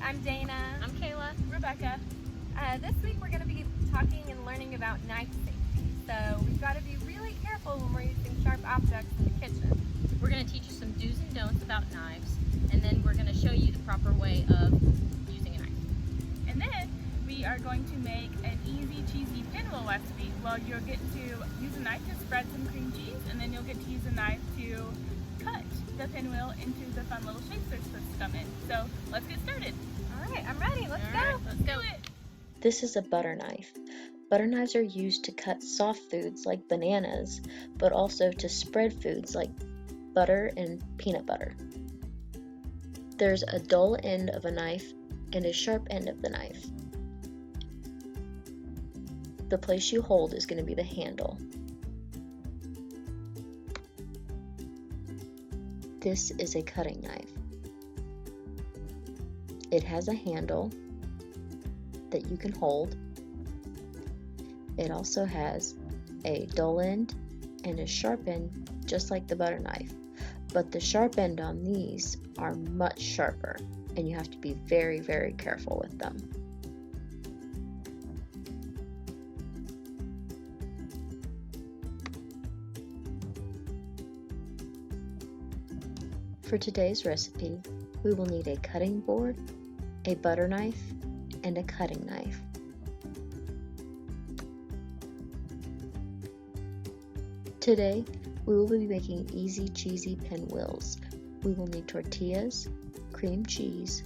I'm Dana. I'm Kayla. Rebecca. This week we're going to be talking and learning about knife safety. So we've got to be really careful when we're using sharp objects in the kitchen. We're going to teach you some do's and don'ts about knives, and then we're going to show you the proper way of using a knife. And then we are going to make an easy cheesy pinwheel recipe. Well, you'll get to use a knife to spread some cream cheese, and then you'll get to use a knife to cut the pinwheel into the fun little shapes they're supposed to come in. So let's get started. All right, I'm ready. Let's go. All right, let's go. This is a butter knife. Butter knives are used to cut soft foods like bananas, but also to spread foods like butter and peanut butter. There's a dull end of a knife and a sharp end of the knife. The place you hold is going to be the handle. This is a cutting knife. It has a handle that you can hold. It also has a dull end and a sharp end, just like the butter knife, but the sharp end on these are much sharper, and you have to be very, very careful with them. For today's recipe, we will need a cutting board, a butter knife, and a cutting knife. Today, we will be making easy cheesy pinwheels. We will need tortillas, cream cheese,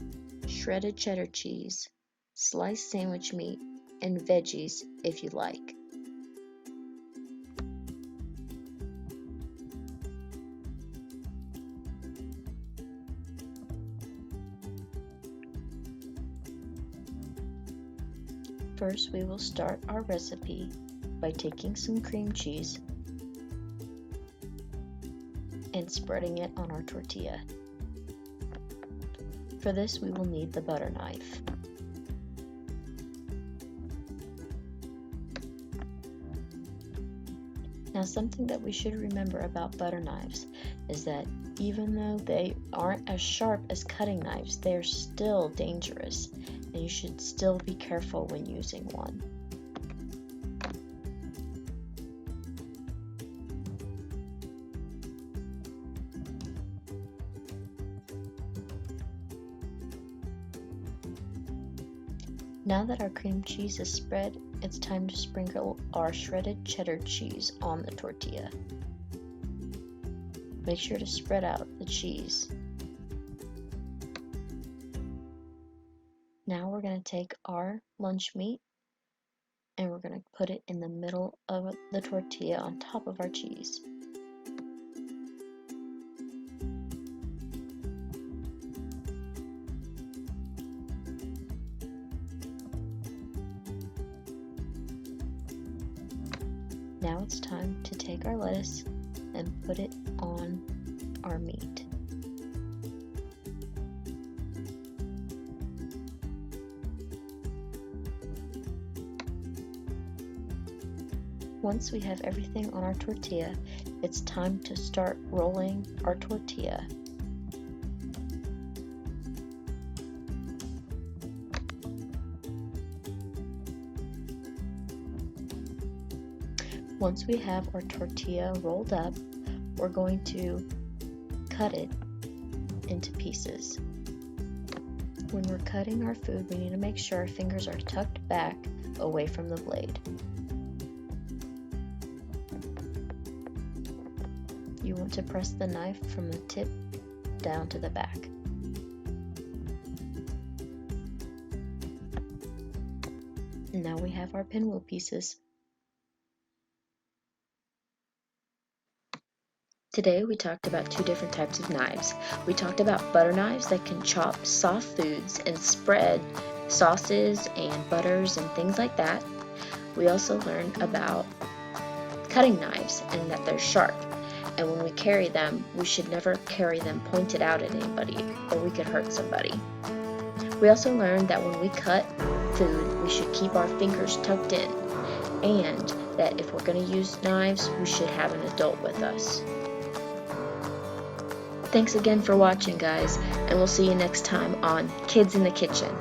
shredded cheddar cheese, sliced sandwich meat, and veggies if you like. First, we will start our recipe by taking some cream cheese and spreading it on our tortilla. For this, we will need the butter knife. Now, something that we should remember about butter knives is that even though they aren't as sharp as cutting knives, they are still dangerous, and you should still be careful when using one. Now that our cream cheese is spread, it's time to sprinkle our shredded cheddar cheese on the tortilla. Make sure to spread out the cheese. Now we're going to take our lunch meat and we're going to put it in the middle of the tortilla on top of our cheese. Now it's time to take our lettuce and put it on our meat. Once we have everything on our tortilla, it's time to start rolling our tortilla. Once we have our tortilla rolled up, we're going to cut it into pieces. When we're cutting our food, we need to make sure our fingers are tucked back away from the blade. You want to press the knife from the tip down to the back. And now we have our pinwheel pieces. Today we talked about two different types of knives. We talked about butter knives that can chop soft foods and spread sauces and butters and things like that. We also learned about cutting knives and that they're sharp. And when we carry them, we should never carry them pointed out at anybody or we could hurt somebody. We also learned that when we cut food, we should keep our fingers tucked in, and that if we're going to use knives, we should have an adult with us. Thanks again for watching, guys, and we'll see you next time on Kids in the Kitchen.